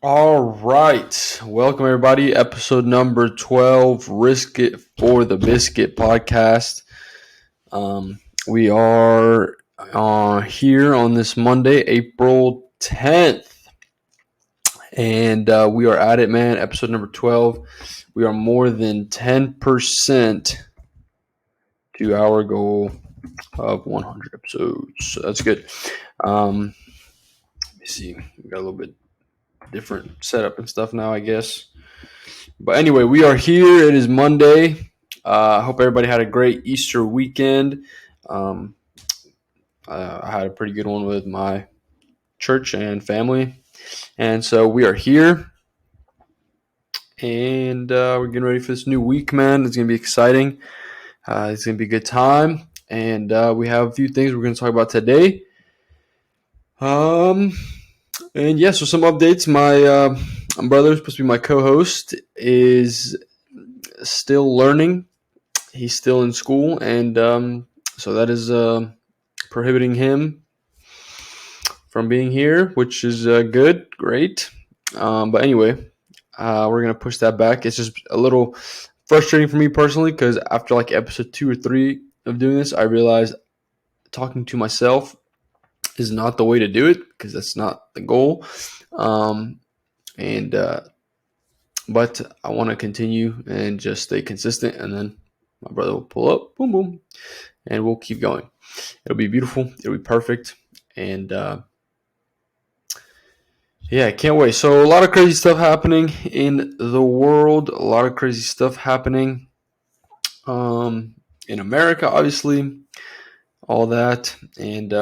All right. Welcome, everybody. Episode number 12, Risk It for the Biscuit podcast. We are here on this Monday, April 10th. And we are at it, man. Episode number 12. We are more than 10% to our goal of 100 episodes. So that's good. Let me see. We got a little bit different setup and stuff now, I guess. But anyway, we are here. It is Monday. I hope everybody had a great Easter weekend. I had a pretty good one with my church and family. And so we are here. And we're getting ready for this new week, man. It's going to be exciting. It's going to be a good time. And we have a few things we're going to talk about today. And yeah, so some updates. My brother, who's supposed to be my co-host, is still learning. He's still in school, and so that is prohibiting him from being here, which is good, great. But anyway, we're going to push that back. It's just a little frustrating for me personally because after like episode 2 or 3 of doing this, I realized talking to myself is not the way to do it because that's not the goal. But I want to continue and just stay consistent, and then my brother will pull up, boom, boom, and we'll keep going. It'll be beautiful. It'll be perfect. And yeah, I can't wait. So a lot of crazy stuff happening in the world. A lot of crazy stuff happening in America, obviously. All that. And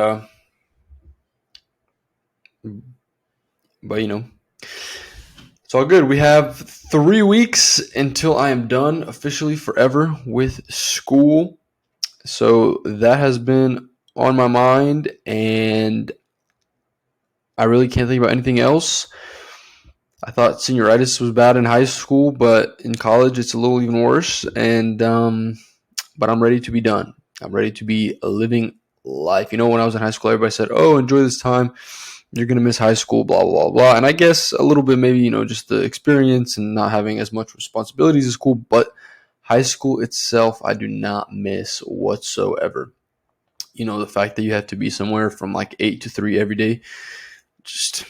but, it's all good. We have 3 weeks until I am done officially forever with school. So that has been on my mind, and I really can't think about anything else. I thought senioritis was bad in high school, but in college it's a little even worse. And but I'm ready to be done. I'm ready to be living life. When I was in high school, everybody said, "Oh, enjoy this time. You're going to miss high school, blah, blah, blah." And I guess a little bit maybe, just the experience and not having as much responsibilities in school. But high school itself, I do not miss whatsoever. The fact that you have to be somewhere from like 8 to 3 every day just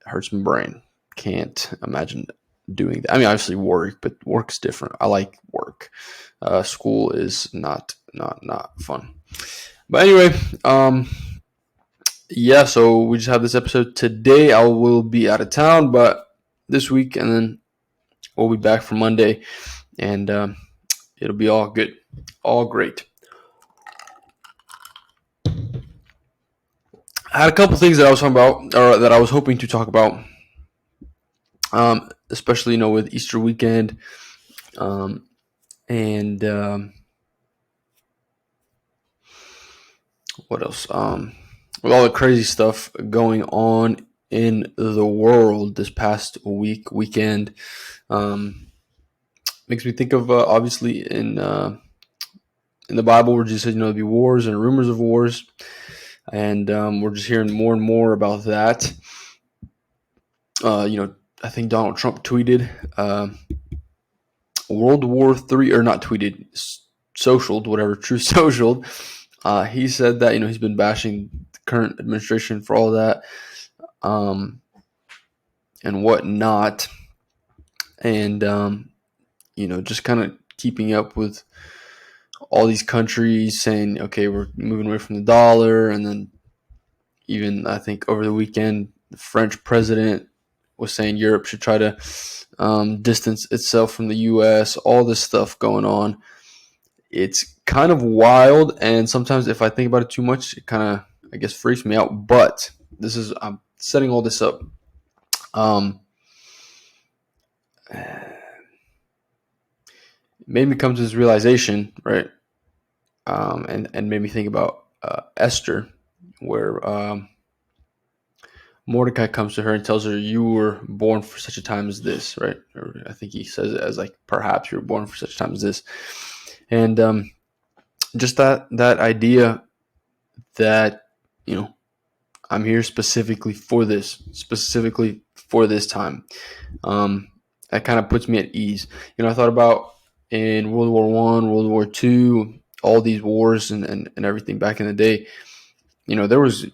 hurts my brain. Can't imagine doing that. I mean, obviously work, but work's different. I like work. School is not fun. But anyway, yeah, so we just have this episode today. I will be out of town, but this week, and then we'll be back for Monday, and it'll be all good, all great. I had a couple things that I was talking about, or that I was hoping to talk about, especially with Easter weekend, and what else? With all the crazy stuff going on in the world this past weekend, makes me think of obviously in the Bible where Jesus said there'd be wars and rumors of wars, and we're just hearing more and more about that. I think Donald Trump tweeted World War III, or not tweeted, socialed, whatever, Truth socialed. He said that he's been bashing the current administration for all that, and whatnot, and just kind of keeping up with all these countries saying, okay, we're moving away from the dollar, and then even I think over the weekend, the French president was saying Europe should try to distance itself from the U.S. All this stuff going on. It's kind of wild, and sometimes if I think about it too much, it kind of, I guess, freaks me out. But I'm setting all this up. It made me come to this realization, right? And made me think about Esther, where Mordecai comes to her and tells her, "You were born for such a time as this," right? Or I think he says it as like, "Perhaps you were born for such a time as this," and just that idea that I'm here specifically for this, specifically for this time. That kind of puts me at ease. I thought about in World War One, World War Two, all these wars and everything back in the day. There was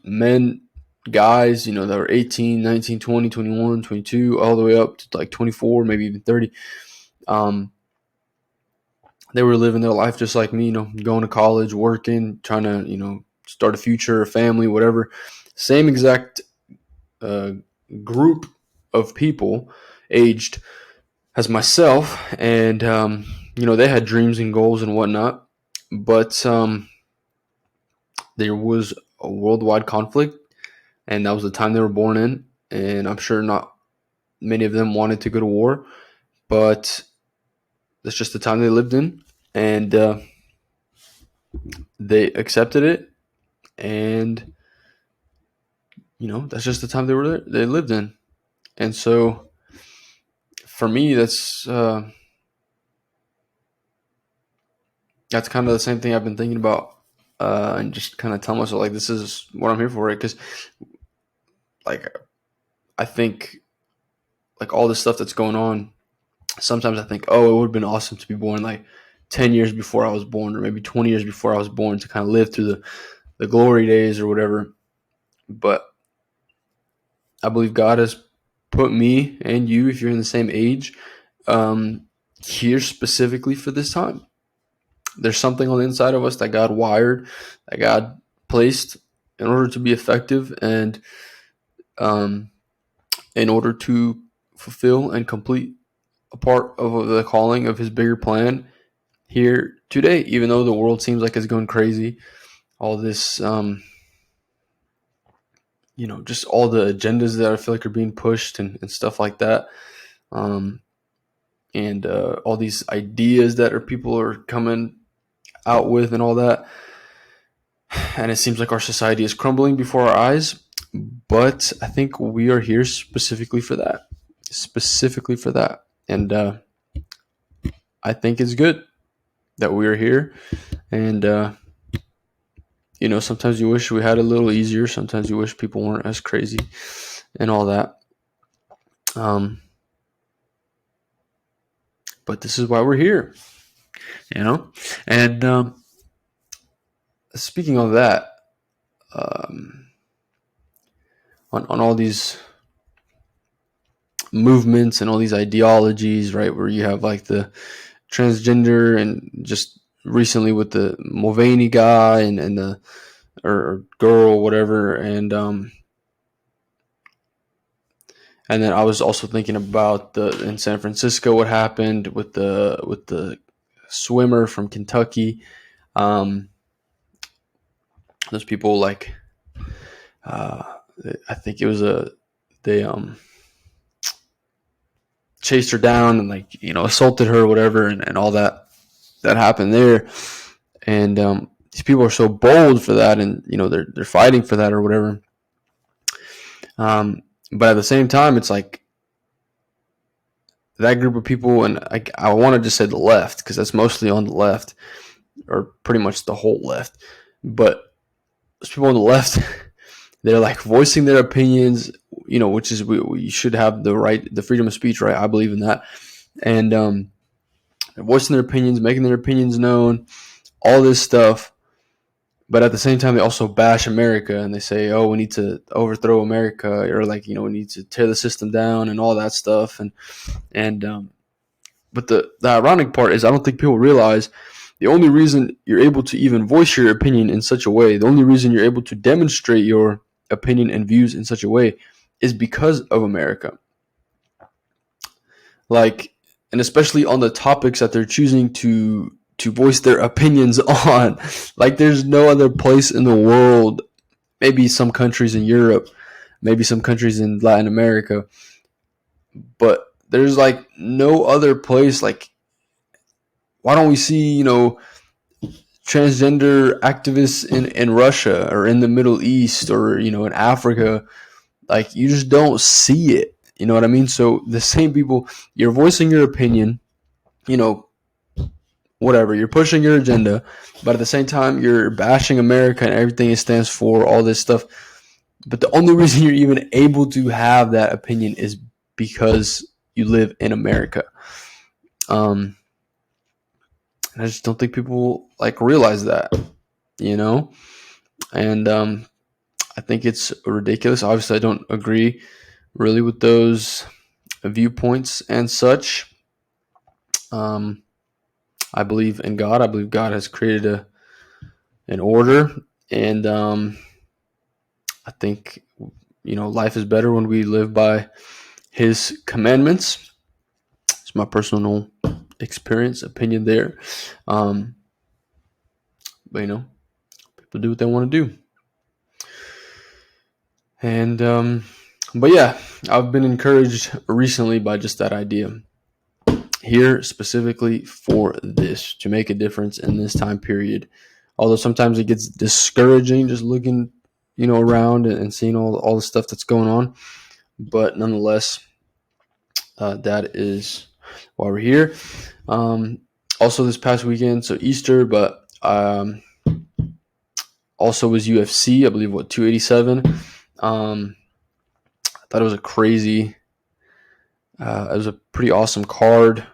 guys, that were 18, 19, 20, 21, 22, all the way up to like 24, maybe even 30. They were living their life just like me, going to college, working, trying to, start a future, a family, whatever. Same exact group of people aged as myself. And, they had dreams and goals and whatnot. But there was a worldwide conflict, and that was the time they were born in. And I'm sure not many of them wanted to go to war, but that's just the time they lived in. And they accepted it, and that's just the time they lived in. And so for me, that's kind of the same thing I've been thinking about, and just kind of tell myself, like, this is what I'm here for, right? Because like I think, like, all this stuff that's going on, sometimes I think, oh, it would have been awesome to be born like 10 years before I was born, or maybe 20 years before I was born, to kind of live through the glory days or whatever. But I believe God has put me and you, if you're in the same age, here specifically for this time. There's something on the inside of us that God wired, that God placed in order to be effective and in order to fulfill and complete a part of the calling of His bigger plan here today. Even though the world seems like it's going crazy, all this, just all the agendas that I feel like are being pushed and stuff like that. And all these ideas that people are coming out with and all that. And it seems like our society is crumbling before our eyes. But I think we are here specifically for that. And I think it's good that we are here. And, sometimes you wish we had a little easier. Sometimes you wish people weren't as crazy and all that. But this is why we're here, And speaking of that, on all these movements and all these ideologies, right, where you have like the transgender, and just recently with the Mulvaney guy and the or girl, whatever, and then I was also thinking about in San Francisco, what happened with the swimmer from Kentucky. Those people, like, I think it was they chased her down and, like, assaulted her or whatever, and all that happened there. And these people are so bold for that, and they're fighting for that or whatever. But at the same time, it's like that group of people, and I want to just say the left, because that's mostly on the left, or pretty much the whole left. But those people on the left, they're like voicing their opinions, which is, we should have the freedom of speech, right? I believe in that. And they're voicing their opinions, making their opinions known, all this stuff. But at the same time, they also bash America, and they say, oh, we need to overthrow America, or, like, we need to tear the system down and all that stuff. But the ironic part is, I don't think people realize the only reason you're able to even voice your opinion in such a way, the only reason you're able to demonstrate your opinion and views in such a way, is because of America. Like, and especially on the topics that they're choosing to voice their opinions on. Like, there's no other place in the world, maybe some countries in Europe, maybe some countries in Latin America, but there's like no other place. Like, why don't we see, transgender activists in Russia or in the Middle East or, in Africa? Like, you just don't see it. You know what I mean? So the same people, you're voicing your opinion, whatever, you're pushing your agenda, but at the same time, you're bashing America and everything it stands for, all this stuff. But the only reason you're even able to have that opinion is because you live in America. And I just don't think people like realize that, you know. And I think it's ridiculous. Obviously, I don't agree really with those viewpoints and such. Um, I believe in God. I believe God has created an order, and I think life is better when we live by His commandments. It's my personal experience, opinion there. Um, but people do what they want to do, and but yeah, I've been encouraged recently by just that idea here specifically for this to make a difference in this time period. Although sometimes it gets discouraging just looking, around and seeing all the stuff that's going on. But nonetheless, that is why we're here. Also, this past weekend, so Easter, but also was UFC. I believe 287. I thought it was a crazy. It was a pretty awesome card.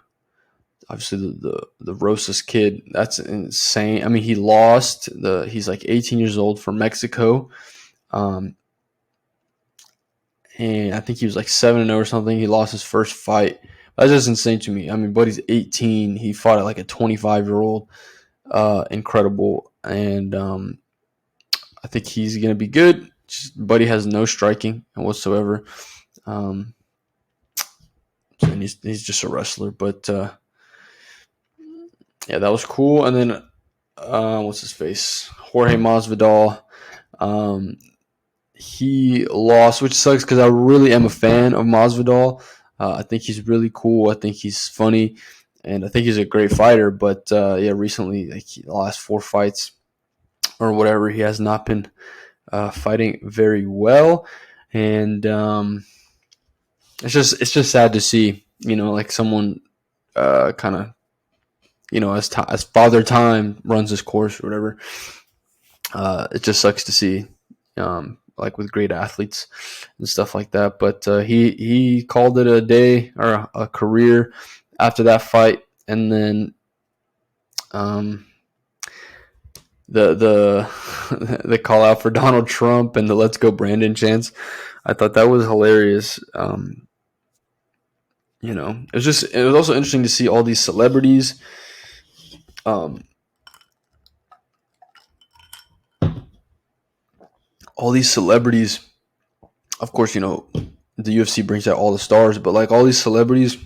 Obviously, the Rosas kid, that's insane. I mean, he lost. He's like 18 years old from Mexico. And I think he was like 7-0 or something. He lost his first fight. That's just insane to me. I mean, buddy's 18. He fought at like a 25-year-old. Incredible. And I think he's going to be good. Buddy has no striking whatsoever. And he's just a wrestler. But yeah, that was cool. And then what's his face? Jorge Masvidal. He lost, which sucks because I really am a fan of Masvidal. I think he's really cool. I think he's funny, and I think he's a great fighter. But yeah, recently, like the last 4 fights or whatever, he has not been fighting very well, and it's just sad to see. Like someone kind of as father time runs his course or whatever. It just sucks to see. Like with great athletes and stuff like that. But he called it a day or a career after that fight, and then the the call out for Donald Trump and the "Let's Go Brandon" chants. I thought that was hilarious. It was also interesting to see all these celebrities. All these celebrities, of course, the UFC brings out all the stars, but like all these celebrities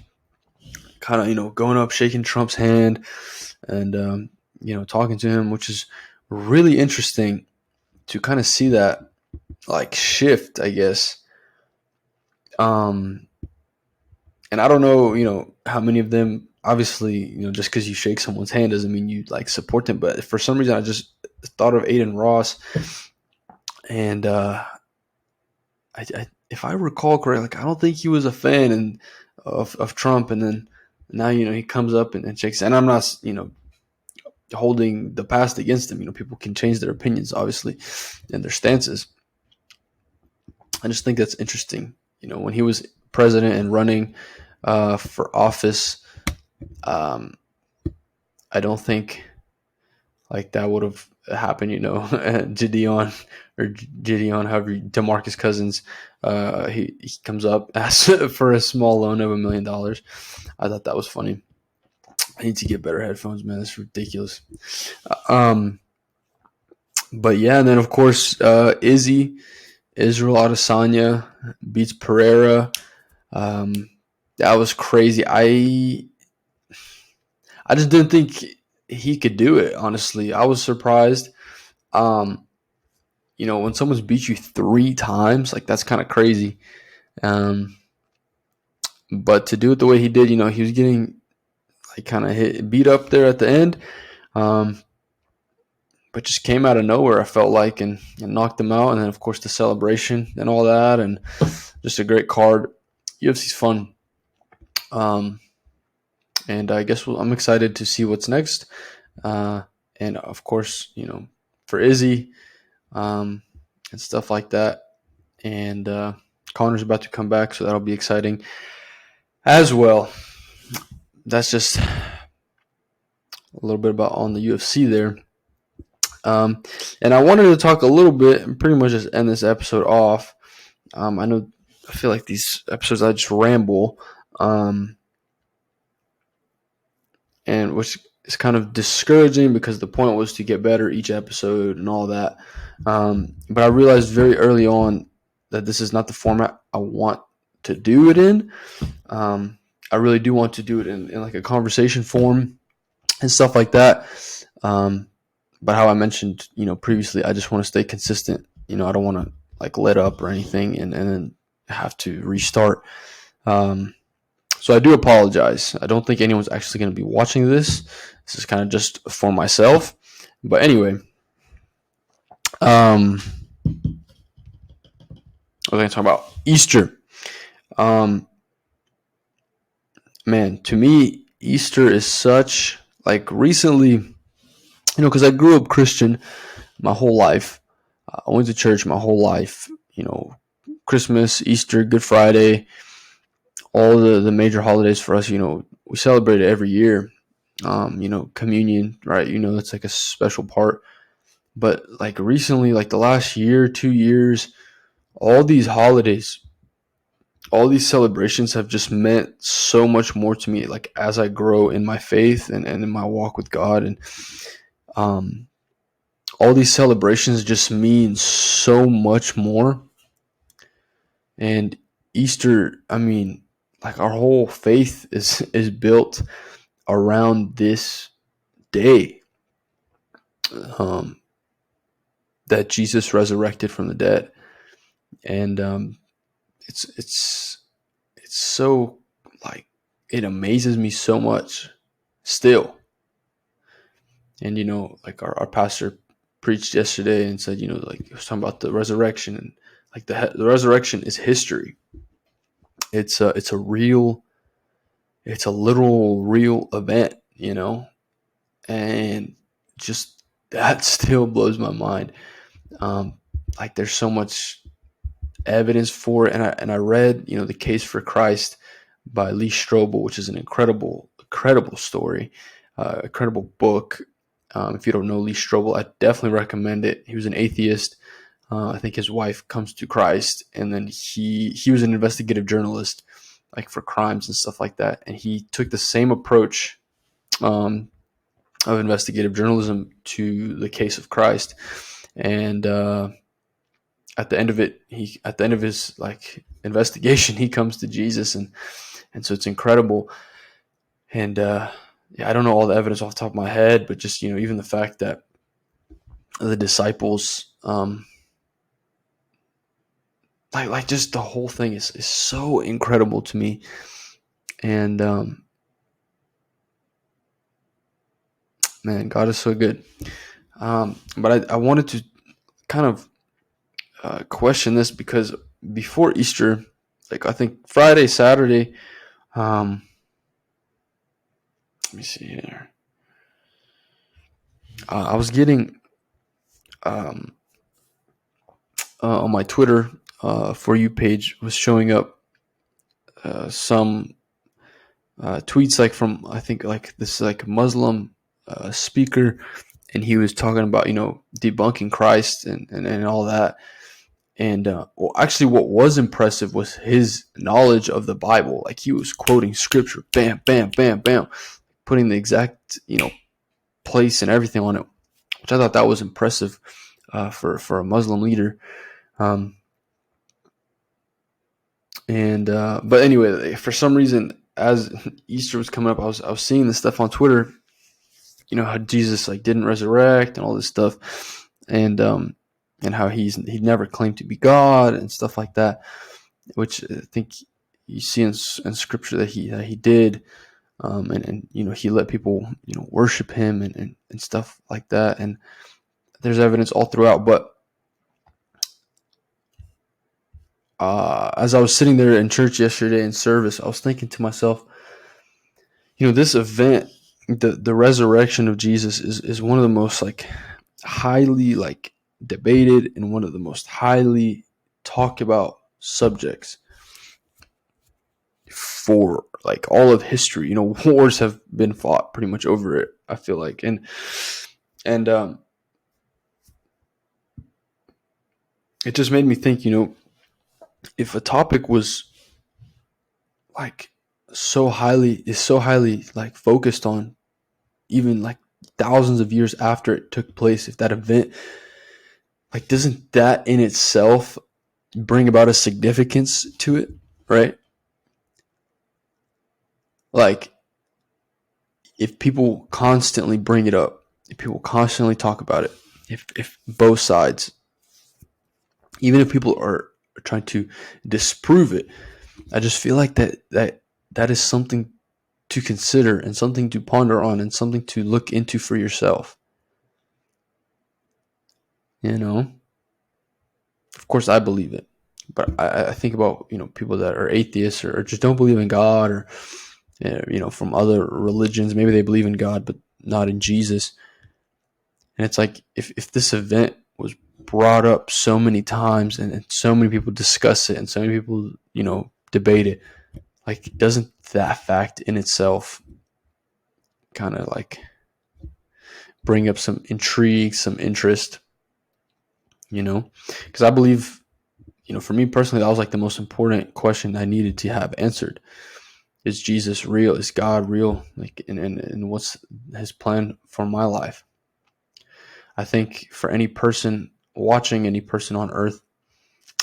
kind of, going up, shaking Trump's hand and, talking to him, which is really interesting to kind of see that like shift, I guess. And I don't know, how many of them, obviously, just because you shake someone's hand doesn't mean you like support them. But for some reason, I just thought of Aiden Ross, and if I recall correctly, like I don't think he was a fan of Trump, and then now he comes up and shakes. And I'm not holding the past against him. People can change their opinions, obviously, and their stances. I just think that's interesting. When he was president and running for office, I don't think like that would have happened. Gideon, however, DeMarcus Cousins, he comes up, asks for a small loan of $1 million. I thought that was funny. I need to get better headphones, man. That's ridiculous. But yeah, and then of course, Israel Adesanya beats Pereira. That was crazy. I just didn't think he could do it. Honestly, I was surprised. When someone's beat you 3 times, like that's kind of crazy. But to do it the way he did, he was getting like kind of beat up there at the end. But just came out of nowhere, I felt like, and knocked him out. And then, of course, the celebration and all that, and just a great card. UFC's fun. And I guess I'm excited to see what's next. And, of course, for Izzy and stuff like that. And Connor's about to come back, so that'll be exciting as well. That's just a little bit about on the UFC there. And I wanted to talk a little bit and pretty much just end this episode off. I feel like these episodes I just ramble, and which is kind of discouraging because the point was to get better each episode and all that. But I realized very early on that this is not the format I want to do it in. I really do want to do it in like a conversation form and stuff like that. But how I mentioned, previously, I just want to stay consistent. I don't want to like let up or anything and then have to restart. So I do apologize. I don't think anyone's actually going to be watching this. This is kind of just for myself. But anyway, I was going to talk about Easter. Man, to me, Easter is such, like, recently, because I grew up Christian my whole life. I went to church my whole life. Christmas, Easter, Good Friday, all the major holidays for us, we celebrate it every year. Communion, right? That's like a special part. But like recently, like the last year, 2 years, all these holidays, all these celebrations have just meant so much more to me, like as I grow in my faith and in my walk with God. And all these celebrations just mean so much more. And Easter, I mean, like our whole faith is built around this day that Jesus resurrected from the dead. And it's so, like, it amazes me so much still. And like our pastor preached yesterday and said, like he was talking about the resurrection, and like the resurrection is history. It's a literal real event, and just that still blows my mind. Like there's so much evidence for it, and I read The Case for Christ by Lee Strobel, which is an incredible story, incredible book. If you don't know Lee Strobel, I definitely recommend it. He was an atheist. I think his wife comes to Christ, and then he was an investigative journalist, like for crimes and stuff like that. And he took the same approach of investigative journalism to the case of Christ. And at the end of his like investigation, he comes to Jesus, and so it's incredible. And I don't know all the evidence off the top of my head, but just even the fact that the disciples, like just the whole thing is so incredible to me. And man, God is so good. But I wanted to kind of question this, because before Easter, like I think Friday, Saturday, let me see here. I was getting on my Twitter For You page was showing up some tweets like from, I think, like this like Muslim speaker, and he was talking about debunking Christ and all that. And well, actually, what was impressive was his knowledge of the Bible. Like he was quoting scripture, bam, bam, bam, bam, putting the exact place and everything on it, which I thought that was impressive for a Muslim leader. But anyway, for some reason, as Easter was coming up, I was seeing this stuff on Twitter. How Jesus like didn't resurrect and all this stuff, and how he never claimed to be God and stuff like that, which I think you see in scripture that he did, and he let people worship him and stuff like that, and there's evidence all throughout. But as I was sitting there in church yesterday in service, I was thinking to myself, this event, the resurrection of Jesus is one of the most like highly like debated and one of the most highly talked about subjects for like all of history. Wars have been fought pretty much over it, I feel like. And it just made me think, if a topic was like so highly like focused on, even like thousands of years after it took place, if that event, like, doesn't that in itself bring about a significance to it, right? Like, if people constantly bring it up, if people constantly talk about it, if both sides, even if people are trying to disprove it, I just feel like that is something to consider and something to ponder on and something to look into for yourself. Of course, I believe it, but I think about people that are atheists or just don't believe in God, or from other religions. Maybe they believe in God, but not in Jesus. And it's like, if this event was brought up so many times and so many people discuss it and so many people debate it, like, doesn't that fact in itself kind of like bring up some intrigue, some interest? Because I believe, for me personally, that was like the most important question I needed to have answered. Is Jesus real? Is God real? Like, and what's his plan for my life? I think for any person watching, any person on earth,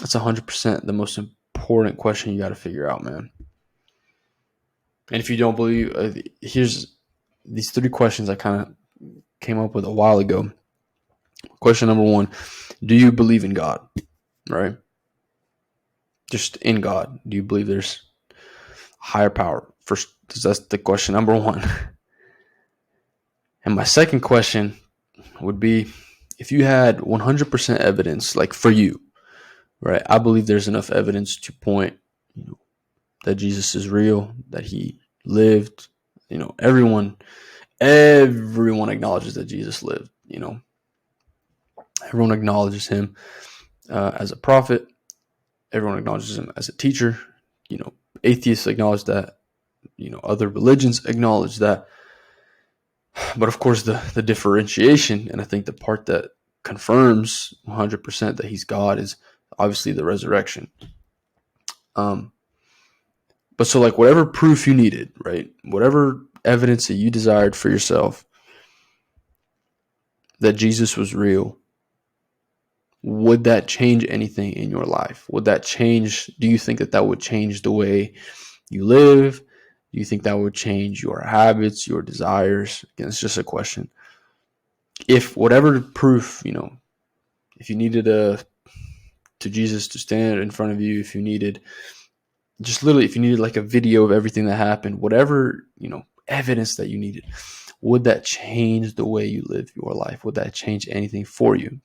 that's 100% the most important question you got to figure out, man. And if you don't believe, here's these 3 questions I kind of came up with a while ago. Question number 1, do you believe in God? Right? Just in God. Do you believe there's higher power? First, that's the question number 1. And my second question would be, if you had 100% evidence, like for you, right? I believe there's enough evidence to point, that Jesus is real, that he lived. Everyone acknowledges that Jesus lived. Everyone acknowledges him as a prophet. Everyone acknowledges him as a teacher. Atheists acknowledge that. Other religions acknowledge that. But of course, the differentiation, and I think the part that confirms 100% that he's God, is obviously the resurrection. But so, like, whatever proof you needed, right? Whatever evidence that you desired for yourself that Jesus was real, would that change anything in your life? Would that change? Do you think that would change the way you live? Do you think that would change your habits, your desires? Again, it's just a question. If whatever proof, if you needed to Jesus to stand in front of you, if you needed like a video of everything that happened, whatever, evidence that you needed, would that change the way you live your life? Would that change anything for you?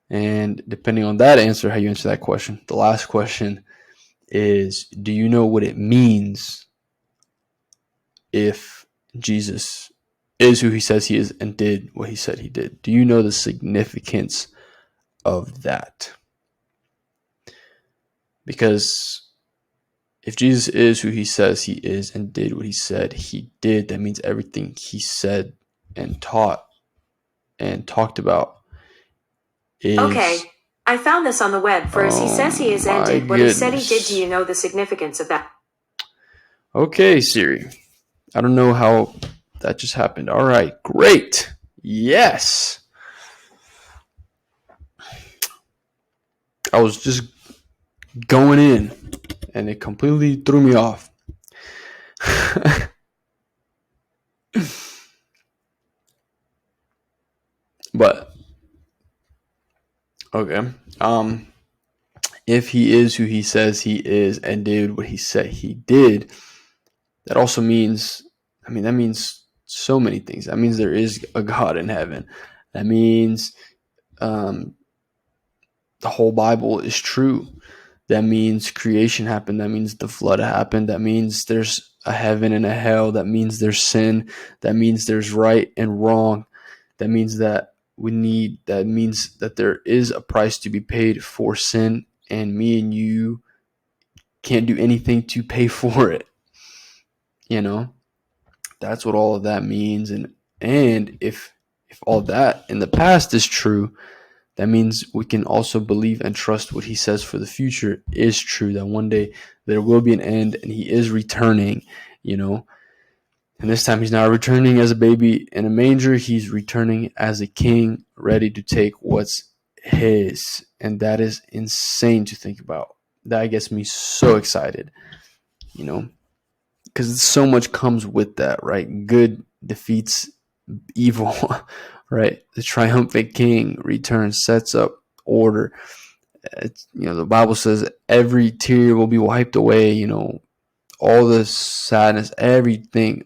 And depending on that answer, how you answer that question, the last question is, do you know what it means if Jesus is who he says he is and did what he said he did? Do you know the significance of that? Because if Jesus is who he says he is and did what he said he did, that means everything he said and taught and talked about is... Okay, I found this on the web. First, he says he is and did what he said he did. Do you know the significance of that? Okay, Siri. I don't know how that just happened. All right, great. Yes. I was just going in and it completely threw me off. But okay. If he is who he says he is and did what he said he did, that also means, that means so many things. That means there is a God in heaven. That means the whole Bible is true. That means creation happened. That means the flood happened. That means there's a heaven and a hell. That means there's sin. That means there's right and wrong. That means that means that there is a price to be paid for sin and me and you can't do anything to pay for it. That's what all of that means. And if all that in the past is true, that means we can also believe and trust what he says for the future is true, that one day there will be an end and he is returning. And this time he's not returning as a baby in a manger. He's returning as a king, ready to take what's his. And that is insane to think about. That gets me so excited, because so much comes with that, right? Good defeats evil, right? The triumphant king returns, sets up order. The Bible says every tear will be wiped away, all the sadness, everything,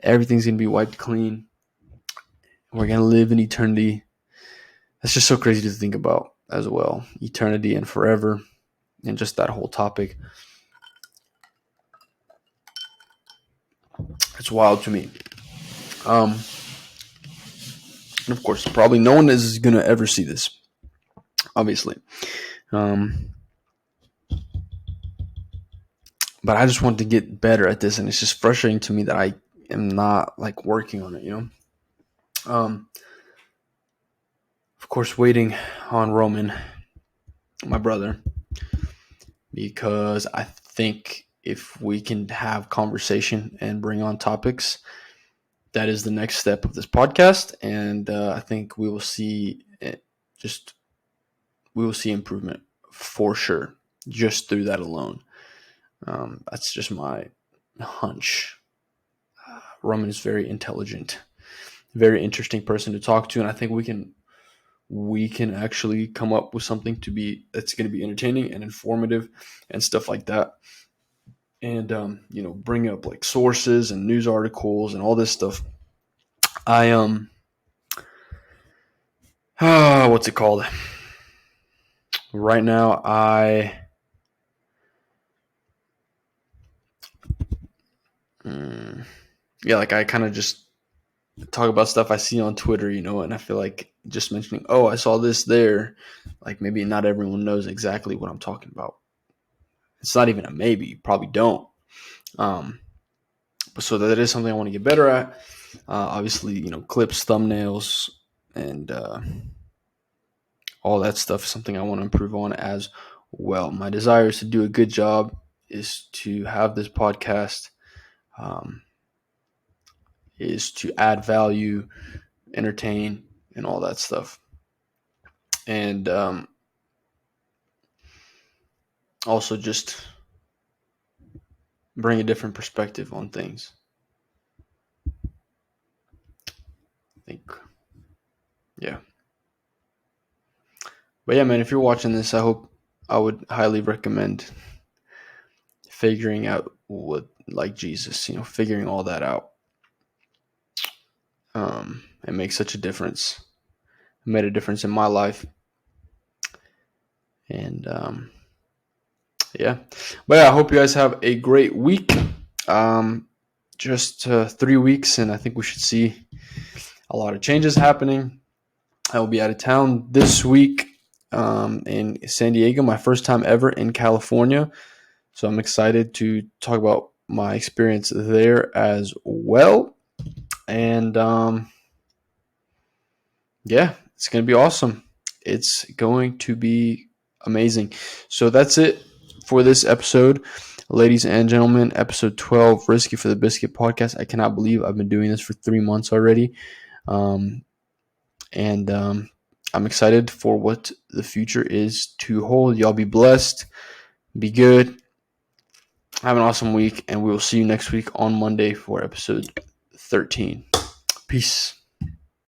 everything's going to be wiped clean. We're going to live in eternity. That's just so crazy to think about as well. Eternity and forever, and just that whole topic. It's wild to me. And of course, probably no one is going to ever see this, obviously. But I just want to get better at this, and it's just frustrating to me that I am not working on it, Of course, waiting on Roman, my brother, because I think if we can have conversation and bring on topics, that is the next step of this podcast, and I think we will see improvement for sure just through that alone. That's just my hunch. Roman is very intelligent, very interesting person to talk to, and I think we can actually come up with something that's going to be entertaining and informative and stuff like that. And bring up sources and news articles and all this stuff. What's it called? Right now, I kind of just talk about stuff I see on Twitter, and I feel like just mentioning, oh, I saw this there. Maybe not everyone knows exactly what I'm talking about. It's not even a maybe. You probably don't. But so that is something I want to get better at. Obviously, clips, thumbnails, and all that stuff is something I want to improve on as well. My desire is to do a good job, is to have this podcast, is to add value, entertain, and all that stuff. And also just bring a different perspective on things. I think, yeah. But yeah, man, if you're watching this, I would highly recommend figuring out what, Jesus, figuring all that out. It makes such a difference. It made a difference in my life. And yeah. But yeah, I hope you guys have a great week. Just 3 weeks, and I think we should see a lot of changes happening. I will be out of town this week in San Diego, my first time ever in California. So I'm excited to talk about my experience there as well. And yeah, it's going to be awesome. It's going to be amazing. So that's it for this episode. Ladies and gentlemen, episode 12, Risky for the Biscuit podcast. I cannot believe I've been doing this for 3 months already. I'm excited for what the future is to hold. Y'all be blessed. Be good. Have an awesome week, and we will see you next week on Monday for episode 13. Peace.